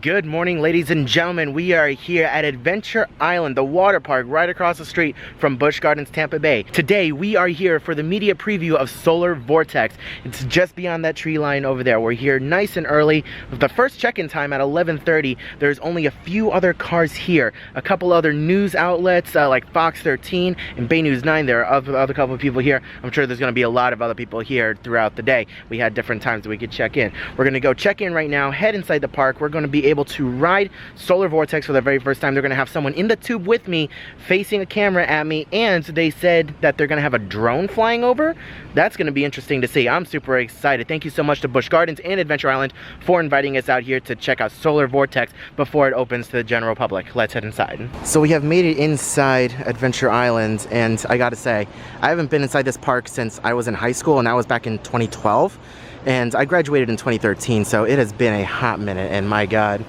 Good morning, ladies and gentlemen. We are here at Adventure Island, the water park right across the street from Busch Gardens, Tampa Bay. Today, we are here for the media preview of Solar Vortex. It's just beyond that tree line over there. We're here nice and early. With the first check-in time at 11:30, there's only a few other cars here. A couple other news outlets like Fox 13 and Bay News 9. There are other couple of people here. I'm sure there's going to be a lot of other people here throughout the day. We had different times that we could check in. We're going to go check in right now, head inside the park. We're going to be able to ride Solar Vortex for the very first time. They're going to have someone in the tube with me facing a camera at me, and they said that they're going to have a drone flying over. That's going to be interesting to see. I'm super excited. Thank you so much to Busch Gardens and Adventure Island for inviting us out here to check out Solar Vortex before it opens to the general public. Let's head inside. So we have made it inside Adventure Island, and I gotta say, I haven't been inside this park since I was in high school, and that was back in 2012. And I graduated in 2013, so it has been a hot minute, and my God.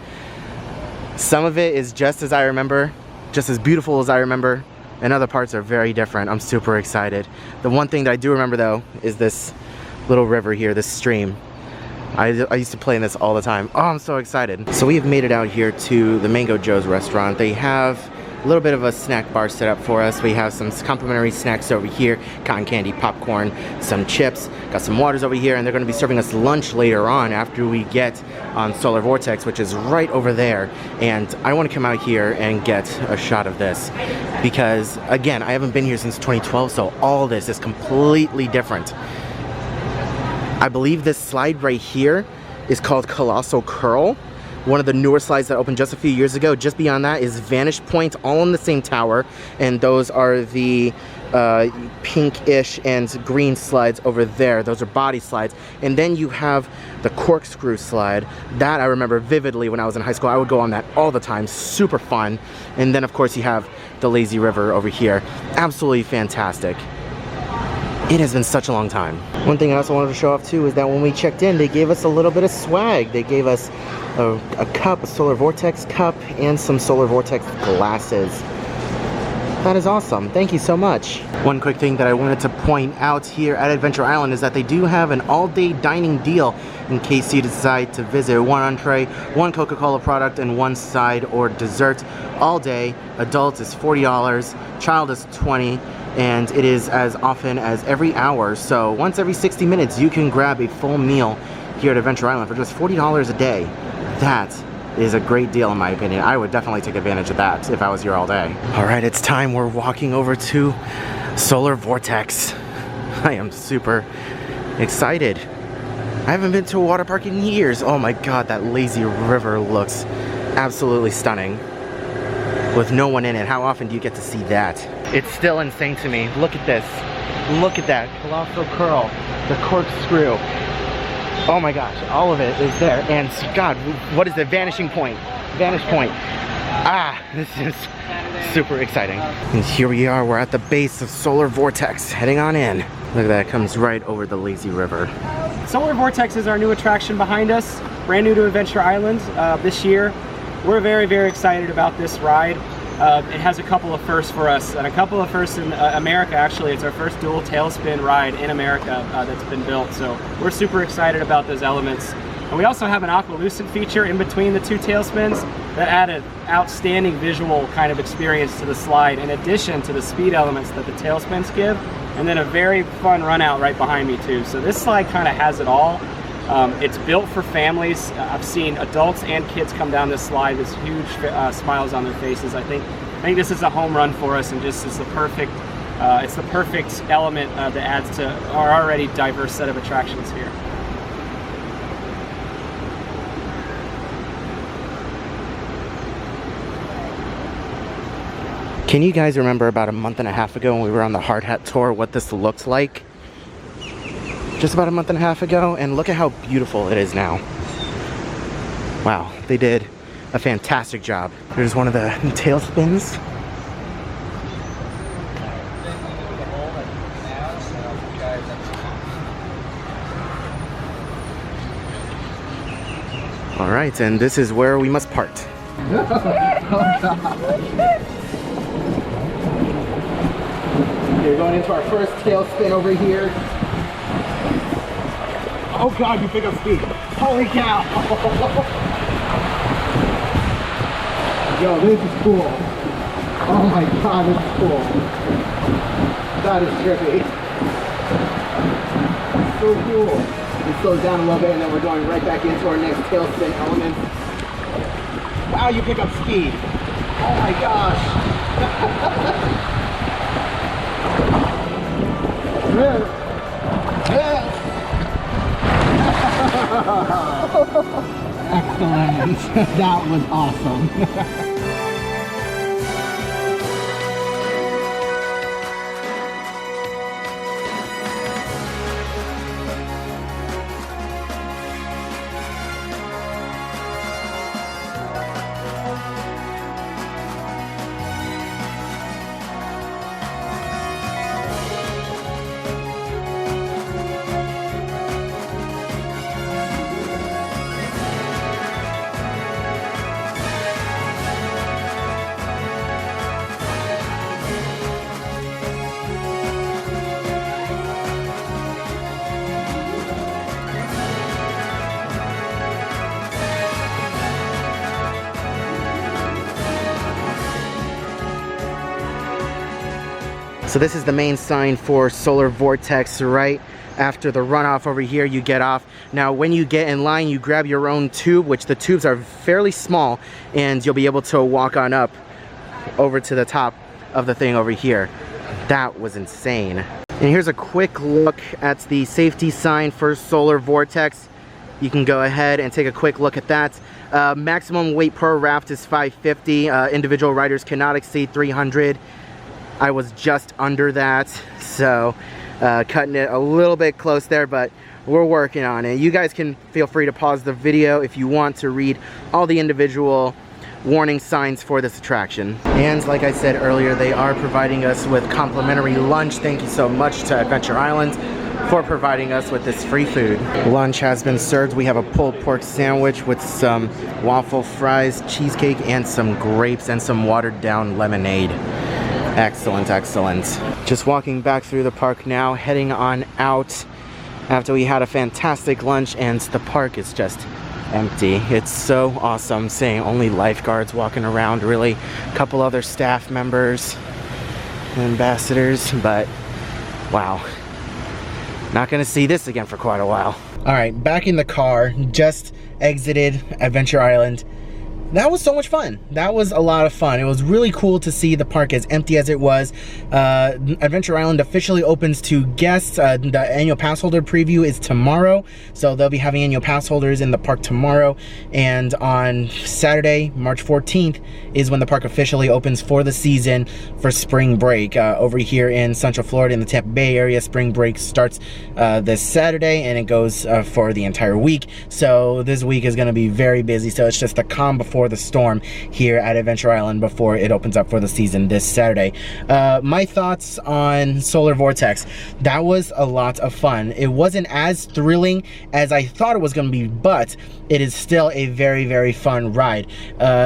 Some of it is just as I remember, just as beautiful as I remember, and other parts are very different. I'm super excited. The one thing that I do remember though is this little river here, this stream. I used to play in this all the time. Oh, I'm so excited. So we have made it out here to the Mango Joe's restaurant. They have a little bit of a snack bar set up for us. We have some complimentary snacks over here, cotton candy, popcorn, some chips, got some waters over here, and they're going to be serving us lunch later on after we get on Solar Vortex, which is right over there. And I want to come out here and get a shot of this because, again, I haven't been here since 2012, so all this is completely different. I believe this slide right here is called Colossal Curl. One of the newer slides that opened just a few years ago. Just beyond that is Vanish Point, all on the same tower, and those are the pinkish and green slides over there. Those are body slides. And then you have the corkscrew slide. That I remember vividly when I was in high school. I would go on that all the time. Super fun. And then of course you have the lazy river over here. Absolutely fantastic. It has been such a long time. One thing I also wanted to show off too is that when we checked in, they gave us a little bit of swag. They gave us a cup, a Solar Vortex cup, and some Solar Vortex glasses. That is awesome. Thank you so much. One quick thing that I wanted to point out here at Adventure Island is that they do have an all-day dining deal in case you decide to visit. One entree, one Coca-Cola product, and one side or dessert all day. Adult is $40, child is $20, and it is as often as every hour. So once every 60 minutes, you can grab a full meal here at Adventure Island for just $40 a day. That is a great deal in my opinion. I would definitely take advantage of that if I was here all day. All right, it's time. We're walking over to Solar Vortex. I am super excited. I haven't been to a water park in years. Oh my God, that lazy river looks absolutely stunning with no one in it. How often do you get to see that? It's still insane to me. Look at this. Look at that. Colossal Curl, the corkscrew. Oh my gosh, all of it is there. And God, what is the vanishing point? Vanish point. Ah, this is super exciting. And here we are, we're at the base of Solar Vortex, heading on in. Look at that, it comes right over the lazy river. Solar Vortex is our new attraction behind us, brand new to Adventure Island this year. We're very, very excited about this ride. It has a couple of firsts for us, and a couple of firsts in America actually. It's our first dual tailspin ride in America that's been built, so we're super excited about those elements. And we also have an aqualucent feature in between the two tailspins that add an outstanding visual kind of experience to the slide, in addition to the speed elements that the tailspins give, and then a very fun run out right behind me too. So this slide kind of has it all. It's built for families. I've seen adults and kids come down this slide with huge smiles on their faces. I think this is a home run for us, and just is the perfect, it's the perfect element that adds to our already diverse set of attractions here. Can you guys remember about a month and a half ago when we were on the Hard Hat Tour what this looked like? Just about a month and a half ago, and look at how beautiful it is now. Wow, they did a fantastic job. Here's one of the tailspins. All right, and this is where we must part. We're going into our first tailspin over here. Oh God, you pick up speed. Holy cow. Yo, this is cool. Oh my god, this is cool. That is trippy. So cool. It slows down a little bit and then we're going right back into our next tailspin element. Wow, you pick up speed. Oh my gosh. Excellent. That was awesome. So this is the main sign for Solar Vortex. Right after the runoff over here, you get off. Now when you get in line, you grab your own tube, which the tubes are fairly small, and you'll be able to walk on up over to the top of the thing over here. That was insane. And here's a quick look at the safety sign for Solar Vortex. You can go ahead and take a quick look at that. Maximum weight per raft is 550. Individual riders cannot exceed 300. I was just under that, so cutting it a little bit close there, but we're working on it. You guys can feel free to pause the video if you want to read all the individual warning signs for this attraction. And like I said earlier, they are providing us with complimentary lunch. Thank you so much to Adventure Island for providing us with this free food. Lunch has been served. We have a pulled pork sandwich with some waffle fries, cheesecake, and some grapes and some watered down lemonade. Excellent, excellent. Just walking back through the park now, heading on out after we had a fantastic lunch, and the park is just empty. It's so awesome seeing only lifeguards walking around, really. A couple other staff members, ambassadors, but wow. Not gonna see this again for quite a while. All right, back in the car, just exited Adventure Island. That was so much fun. That was a lot of fun. It was really cool to see the park as empty as it was. Adventure Island officially opens to guests. The annual pass holder preview is tomorrow, so they'll be having annual pass holders in the park tomorrow. And on Saturday, March 14th, is when the park officially opens for the season for spring break. Over here in Central Florida, in the Tampa Bay area, spring break starts this Saturday, and it goes for the entire week. So this week is going to be very busy. So it's just the calm before the storm here at Adventure Island before it opens up for the season this Saturday. My thoughts on Solar Vortex. That was a lot of fun. It wasn't as thrilling as I thought it was going to be, but it is still a very, very fun ride.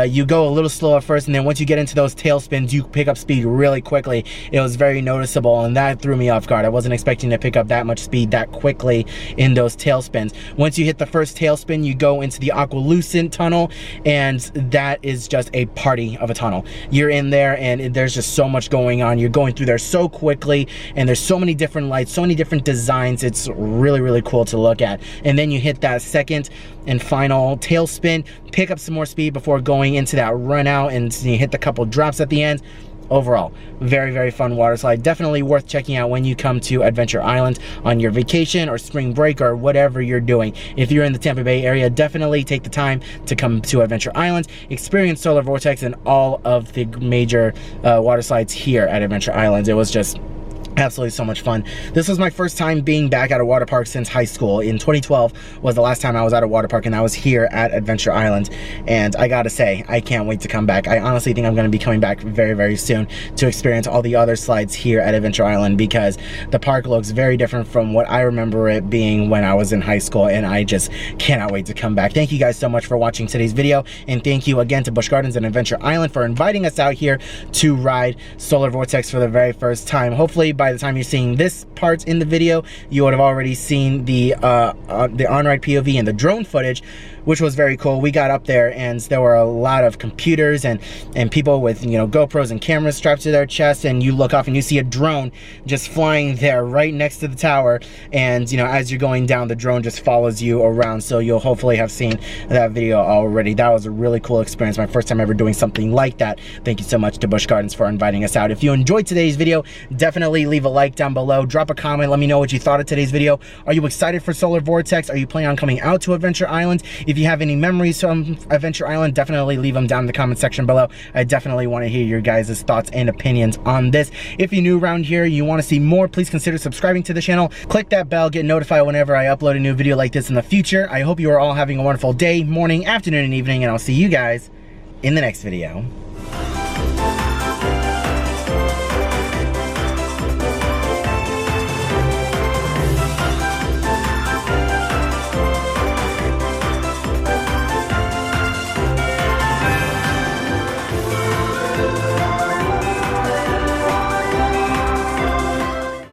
You go a little slow at first, and then once you get into those tailspins, you pick up speed really quickly. It was very noticeable, and that threw me off guard. I wasn't expecting to pick up that much speed that quickly in those tailspins. Once you hit the first tailspin, you go into the aqualucent tunnel, and that is just a party of a tunnel. You're in there, and there's just so much going on. You're going through there so quickly, and there's so many different lights, so many different designs. It's really, really cool to look at. And then you hit that second and final tailspin, pick up some more speed before going into that run out, and you hit the couple drops at the end. Overall, very, very fun water slide. Definitely worth checking out when you come to Adventure Island on your vacation or spring break or whatever you're doing. If you're in the Tampa Bay area, definitely take the time to come to Adventure Island, experience Solar Vortex and all of the major water slides here at Adventure Island. It was just absolutely so much fun. This was my first time being back at a water park since high school. In 2012 was the last time I was at a water park, and I was here at Adventure Island. And I gotta say, I can't wait to come back. I honestly think I'm gonna be coming back very, very soon to experience all the other slides here at Adventure Island, because the park looks very different from what I remember it being when I was in high school, and I just cannot wait to come back. Thank you guys so much for watching today's video, and thank you again to Busch Gardens and Adventure Island for inviting us out here to ride Solar Vortex for the very first time. Hopefully by the time you're seeing this part in the video, you would have already seen the on-ride POV and the drone footage, which was very cool. We got up there and there were a lot of computers and people with, you know, GoPros and cameras strapped to their chest, and you look off and you see a drone just flying there right next to the tower, and you know, as you're going down, the drone just follows you around. So you'll hopefully have seen that video already. That was a really cool experience, my first time ever doing something like that. Thank you so much to Busch Gardens for inviting us out. If you enjoyed today's video, definitely leave a like down below, drop a comment, let me know what you thought of today's video. Are you excited for Solar Vortex? Are you planning on coming out to Adventure Island? If you have any memories from Adventure Island, definitely leave them down in the comment section below. I definitely want to hear your guys' thoughts and opinions on this. If you're new around here, you want to see more, please consider subscribing to the channel. Click that bell, get notified whenever I upload a new video like this in the future. I hope you are all having a wonderful day, morning, afternoon, and evening, and I'll see you guys in the next video.